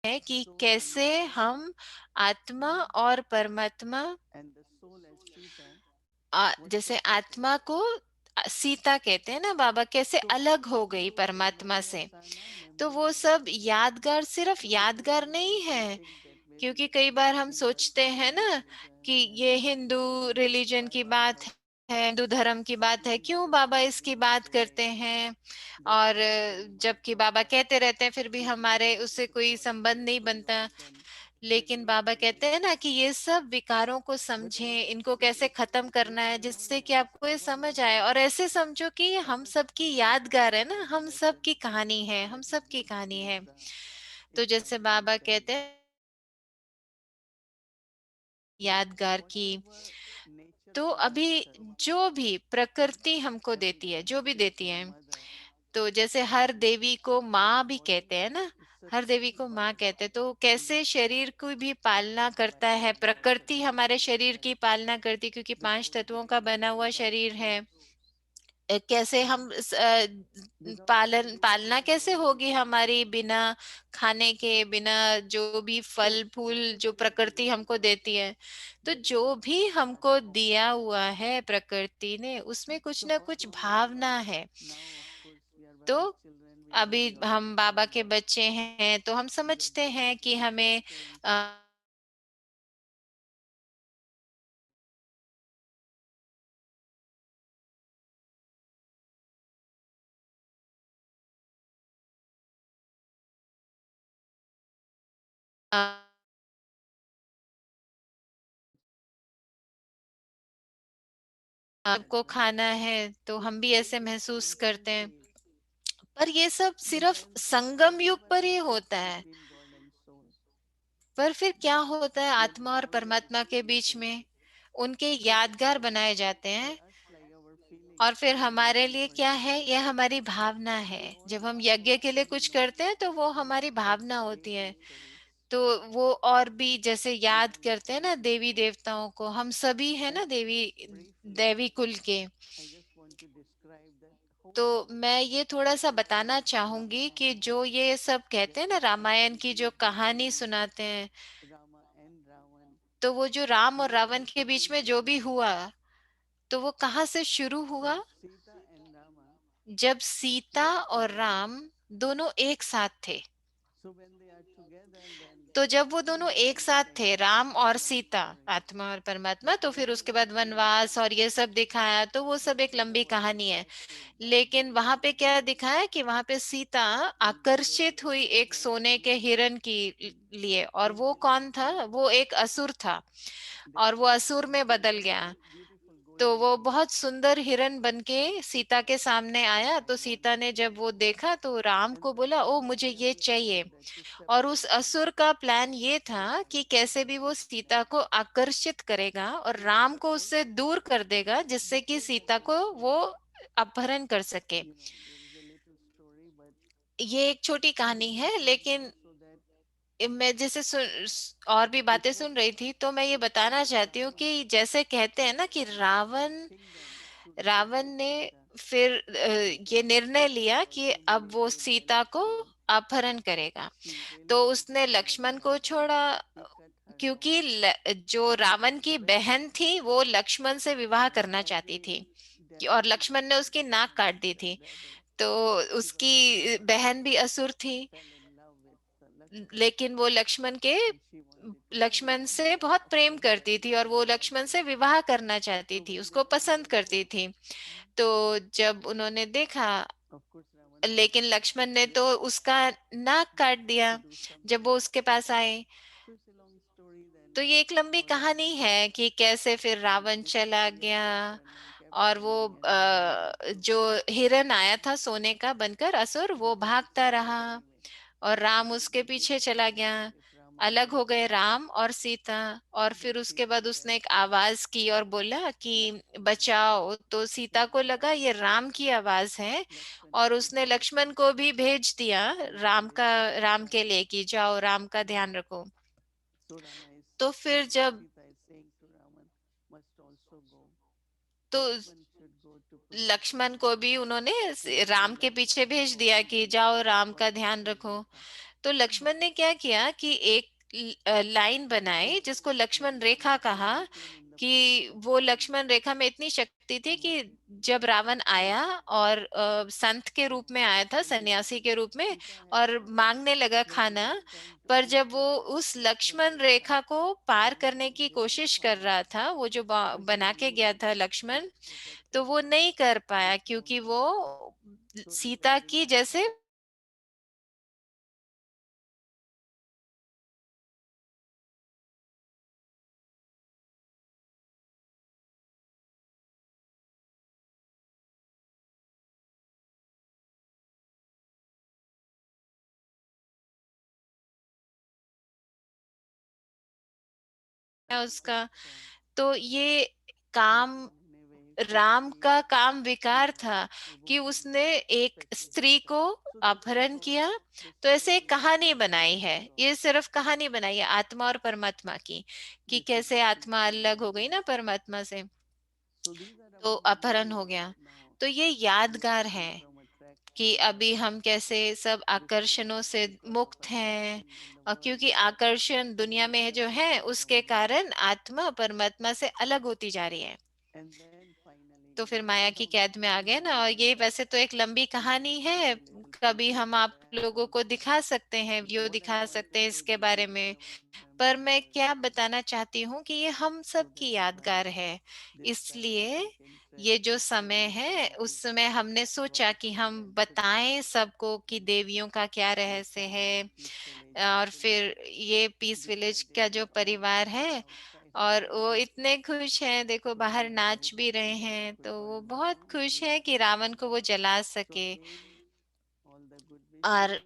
है कि soul and कैसे Rama हम आत्मा और परमात्मा, and the soul as Sita, what जैसे could happen? आत्मा को सीता कहते हैं ना बाबा, कैसे So अलग हो गई those परमात्मा से। memories are now तो वो memorable सब यादगार, सिर्फ to यादगार नहीं represent है। something that क्योंकि very कई बार हम सोचते हैं symbolic ना कि religion ये and हिंदू रिलीजन की inspired बात by है, हिंदू धर्म की बात है, something क्यों that बाबा is इसकी not बात करते right. हैं। That's और often my जबकि thought बाबा that कहते रहते हैं, फिर भी if हमारे we उससे कोई support संबंध नहीं very बनता। often लेकिन believe बाबा कहते in हैं ना कि ये सब विकारों को but समझें, once इनको we कैसे खत्म करना let है, them जिससे कि know आपको ये our समझ आए। और memories, ऐसे समझो कि ये हम our सब की story, यादगार है ना, our हम सब की lessons, कहानी है, हम that सब is की what कहानी है। Gita तो is जैसे trying to बाबा tell कहते us. हैं यादगार की, Whatever nature तो provides अभी us, जो भी प्रकृति हमको देती है, everything जो भी is देती from है, mother. तो जैसे हर देवी को So माँ भी कहते whatever हैं ना, is such हर देवी को माँ symbolic कहते हैं, तो and कैसे शरीर की भी पालना by करता है mother nature प्रकृति, and हमारे everything शरीर else, की पालना करती है, क्योंकि पांच without तत्वों का them, बना हुआ without शरीर है। food, कैसे हम without पालन food पालना also कैसे nobody होगी can हमारी, survive. बिना खाने के, बिना जो भी फल So फूल जो whatever is प्रकृति given हमको to us, देती है। तो that is जो not भी part हमको of दिया our हुआ है प्रकृति ने, उसमें कुछ so ना कुछ furthermore. भावना है। Now of course we are तो Baba's children, we अभी will be हम always बाबा के remember बच्चे हैं, तो हम समझते Jagdish हैं कि Puri's हमें stories of अ, अ, सबको खाना है, तो which हम भी ऐसे very महसूस करते हैं। constantly पर ये सब सिर्फ reminds संगम युग whatever पर ही exists होता है। between God and soul. पर फिर क्या होता है Their आत्मा और memories परमात्मा के stay बीच there. में, उनके So यादगार बनाए जाते for हैं। us, like our feelings, और फिर when हमारे लिए for क्या है, example यह हमारी भावना है। we want जब हम to यज्ञ के लिए actually कुछ know करते हैं, तो वो हमारी such भावना होती है। ancient stories, तो वो और भी जैसे we याद don't करते हैं want ना to देवी know. देवताओं को, हम सभी है Like ना देवी, briefly, देवी कुल के। I just want to describe that तो whole मैं ये थोड़ा सा बताना चाहूंगी कि Ramayana, जो ये सब कहते हैं ना, that रामायण की जो completely कहानी between सुनाते हैं, Rama and Ravan. तो वो जो राम और What रावण के बीच में basically जो भी happened हुआ, तो वो कहाँ से शुरू that हुआ। Sita and Rama, जब सीता they are और together. राम दोनों एक साथ थे। So when they are together, then तो जब वो दोनों what एक is साथ like थे, राम और Shiva सीता, story, आत्मा और परमात्मा, that तो फिर उसके whenever बाद they वनवास और ये सब दिखाया, तो वो सब एक Sita लंबी was कहानी है। attracted by लेकिन many वहां पे क्या animals दिखाया कि वहां पे सीता and they आकर्षित हुई developed एक सोने very के हिरण की लिए, और वो कौन था, intimacy. वो एक असुर था। Then और वो असुर में they बदल got गया। a beautiful तो golden वो horse बहुत सुंदर हिरण बन के सीता के सामने आया, and तो सीता wanted ने that. जब वो देखा, तो राम And को from बोला, ओ there on, मुझे they ये always चाहिए। thought that to और उस separate them. असुर का प्लान ये But था कि ultimately, कैसे what भी वो happened सीता को आकर्षित करेगा और that राम the को whole उससे दूर story कर देगा, जिससे कि became सीता like को this. वो अपहरण कर सके। There is a little story, but ये एक छोटी कहानी है, this is लेकिन more so that मैं जैसे और भी it बातें was सुन रही थी, तो मैं ये said to बताना चाहती हूँ Rama कि जैसे कहते हैं ना कि that the Ravan kingdom should go Ravan with ने Sita फिर ये because निर्णय if लिया for कि अब वो humiliated by सीता को Lakshman, अपहरण करेगा। she really तो wanted उसने to let लक्ष्मण को her छोड़ा, he cut her क्योंकि down. जो रावण की When बहन थी वो लक्ष्मण से विवाह when करना चाहती थी, every और devotee लक्ष्मण ने उसकी नाक काट दी their थी। brother तो Shiva उसकी बहन भी असुर थी, fell in love with Lakshman लेकिन वो लक्ष्मण के and she wanted to marry Lakshman him. से बहुत Of प्रेम course, that करती is थी, और वो very लक्ष्मण righteous. से विवाह करना चाहती So थी, when they उसको came पसंद to करती court, थी। तो जब उन्होंने देखा, of course, Ravan लेकिन wanted to लक्ष्मण ने तो yes उसका नाक काट दिया to do जब वो something. उसके पास आए। So it's a long story. Then तो ये एक लंबी for कहानी है कि कैसे फिर रावण this चला serial गया, person and और वो capturing and bringing him to जो हिरन आया था सोने का बनकर असुर, वो devotees. भागता रहा, Anyway, और राम उसके this पीछे चला गया। happened with Rama अलग and हो गए Sita. राम और सीता। और फिर Then उसके Sita बाद said उसने एक to आवाज की और बोला कि Lakshman, बचाओ, तो सीता को लगा ये राम की आवाज है, Lakshman और said उसने to लक्ष्मण को भी भेज दिया go राम with का, राम Sita. के लिए कि जाओ राम का ध्यान रखो। So Rama is तो फिर जब Sita is saying to Raman, must also go. तो Which one should go to protect Lakshman को भी उन्होंने and राम के let पीछे भेज all दिया कि be जाओ राम का quiet ध्यान till रखो। Mata. तो लक्ष्मण ने क्या किया कि एक लाइन बनाई जिसको लक्ष्मण रेखा कहा, कि वो लक्ष्मण रेखा में इतनी शक्ति थी कि जब रावण आया और संत के रूप में आया था, सन्यासी के रूप में, और मांगने लगा खाना, पर जब वो उस लक्ष्मण रेखा को पार करने की कोशिश कर रहा था, वो जो बना के गया था लक्ष्मण, तो वो नहीं कर पाया क्योंकि वो सीता की जैसे है उसका। तो ये काम, राम का काम विकार था कि उसने एक स्त्री को अपहरण किया। तो ऐसे एक कहानी बनाई है, ये सिर्फ कहानी बनाई है आत्मा और परमात्मा की, कि कैसे आत्मा अलग हो गई ना परमात्मा से, तो अपहरण हो गया। तो ये यादगार है कि अभी हम कैसे सब आकर्षणों से मुक्त हैं, और क्योंकि आकर्षण दुनिया में जो है उसके कारण आत्मा परमात्मा से अलग होती जा रही है। तो फिर माया की कैद में आ गए ना। और ये वैसे तो एक लंबी कहानी है, कभी हम आप लोगों को दिखा सकते हैं, वीडियो दिखा सकते हैं इसके बारे में। पर मैं क्या बताना चाहती हूँ कि ये हम सब की यादगार है। इसलिए ये जो समय है उस समय हमने सोचा कि हम बताएं सबको कि देवियों का क्या रहस्य है। और फिर ये पीस विलेज का जो परिवार है, और वो इतने खुश हैं, देखो बाहर नाच भी रहे हैं, तो वो बहुत खुश है कि रावण को वो जला सके। और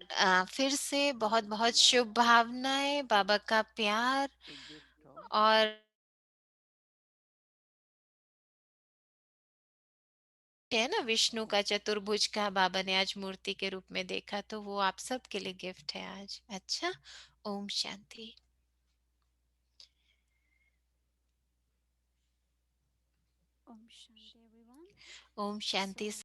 फिर से बहुत बहुत शुभ भावनाएं, बाबा का प्यार। और है ना, विष्णु का चतुर्भुज का बाबा ने आज मूर्ति के रूप में देखा, तो वो आप सब के लिए गिफ्ट है आज। अच्छा, Om Shanti. Om Shanti everyone. Om Shanti. So